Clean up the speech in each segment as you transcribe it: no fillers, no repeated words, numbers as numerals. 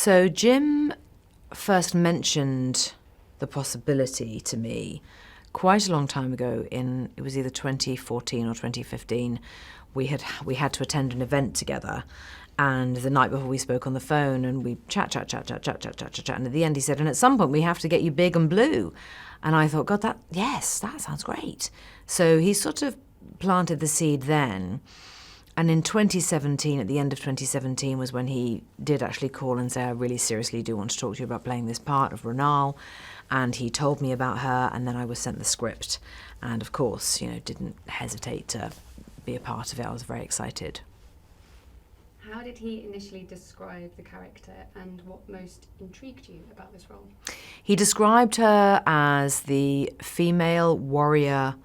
So Jim first mentioned the possibility to me quite a long time ago. It was either 2014 or 2015. We had to attend an event together, and the night before we spoke on the phone, and we chat, and at the end he said, and at some point we have to get you big and blue. And I thought, God, that sounds great. So he sort of planted the seed then. And in 2017, at the end of 2017, was when he did actually call and say, I really seriously do want to talk to you about playing this part of Renal. And he told me about her, and then I was sent the script. And of course, didn't hesitate to be a part of it. I was very excited. How did he initially describe the character, and what most intrigued you about this role? He described her as the female warrior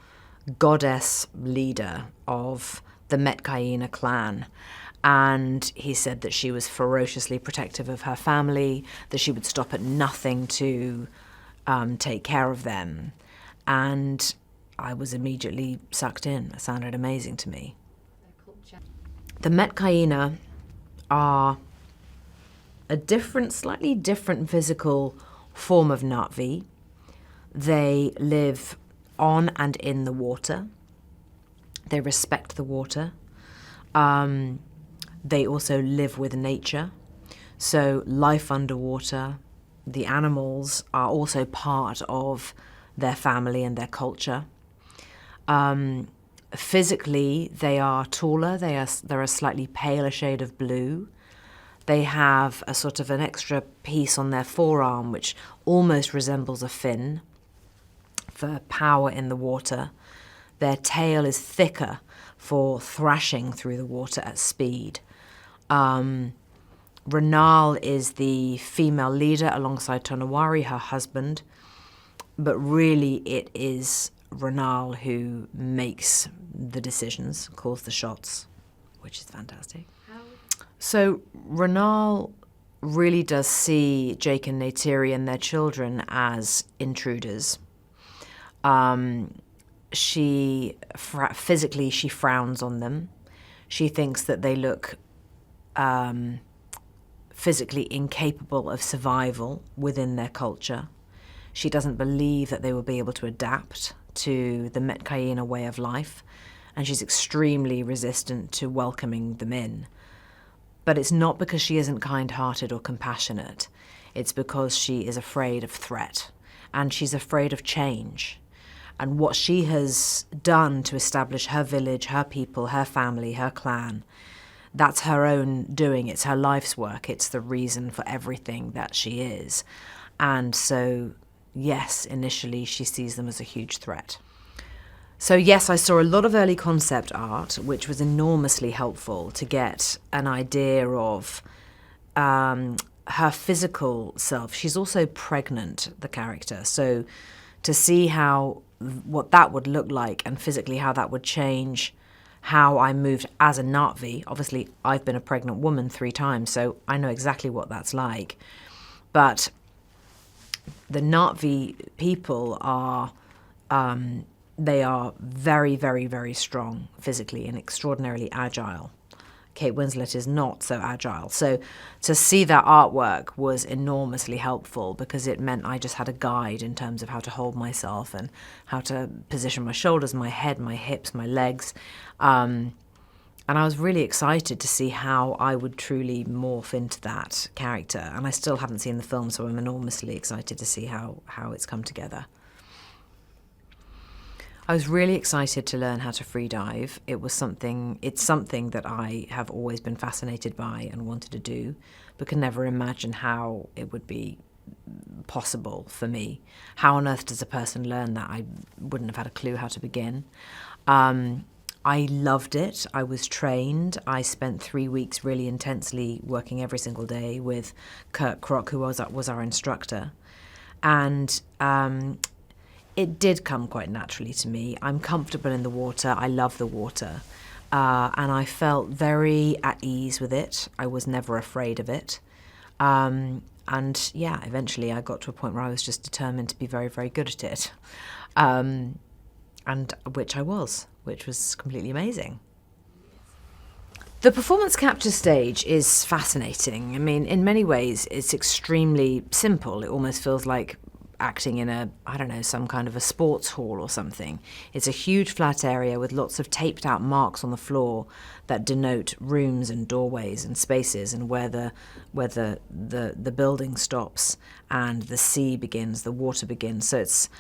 goddess leader of the Metcaina clan. And he said that she was ferociously protective of her family, that she would stop at nothing to take care of them. And I was immediately sucked in. It sounded amazing to me. The Metcaina are a slightly different physical form of Na'vi. They live on and in the water. They respect the water. They also live with nature. So life underwater, the animals are also part of their family and their culture. Physically, they are taller. They're a slightly paler shade of blue. They have a sort of an extra piece on their forearm, which almost resembles a fin for power in the water. Their tail is thicker for thrashing through the water at speed. Renal is the female leader alongside Tonawari, her husband. But really it is Renal who makes the decisions, calls the shots, which is fantastic. How? So Renal really does see Jake and Neytiri and their children as intruders. Physically, she frowns on them. She thinks that they look physically incapable of survival within their culture. She doesn't believe that they will be able to adapt to the Metcaina way of life, and she's extremely resistant to welcoming them in. But it's not because she isn't kind-hearted or compassionate. It's because she is afraid of threat, and she's afraid of change. And what she has done to establish her village, her people, her family, her clan, that's her own doing. It's her life's work. It's the reason for everything that she is. And so, yes, initially she sees them as a huge threat. So yes, I saw a lot of early concept art, which was enormously helpful to get an idea of her physical self. She's also pregnant, the character. So to see what that would look like and physically how that would change how I moved as a Na'vi. Obviously, I've been a pregnant woman 3 times, so I know exactly what that's like. But the Na'vi people are, they are very, very, very strong physically and extraordinarily agile. Kate Winslet is not so agile. So to see that artwork was enormously helpful because it meant I just had a guide in terms of how to hold myself and how to position my shoulders, my head, my hips, my legs. And I was really excited to see how I would truly morph into that character. And I still haven't seen the film, so I'm enormously excited to see how it's come together. I was really excited to learn how to free dive. It's something that I have always been fascinated by and wanted to do, but could never imagine how it would be possible for me. How on earth does a person learn that? I wouldn't have had a clue how to begin. I loved it. I was trained. I spent 3 weeks really intensely working every single day with Kurt Krock, who was our instructor. And it did come quite naturally to me. I'm comfortable in the water. I love the water. And I felt very at ease with it. I was never afraid of it. And yeah, eventually I got to a point where I was just determined to be very, very good at it. And which I was, which was completely amazing. The performance capture stage is fascinating. I mean, in many ways, it's extremely simple. It almost feels like acting in some kind of a sports hall or something. It's a huge flat area with lots of taped out marks on the floor that denote rooms and doorways and spaces and where the building stops and the sea begins, the water begins. So it's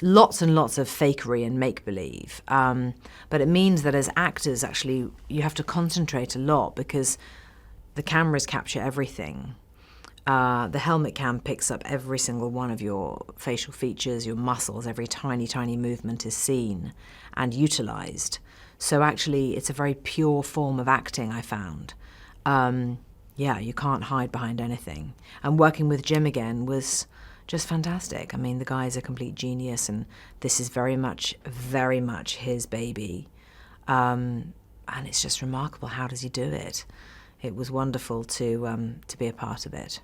lots and lots of fakery and make-believe. But it means that as actors, actually, you have to concentrate a lot because the cameras capture everything. The helmet cam picks up every single one of your facial features, your muscles, every tiny, tiny movement is seen and utilised. So actually, it's a very pure form of acting, I found. You can't hide behind anything. And working with Jim again was just fantastic. I mean, the guy is a complete genius, and this is very much his baby. And it's just remarkable. How does he do it? It was wonderful to be a part of it.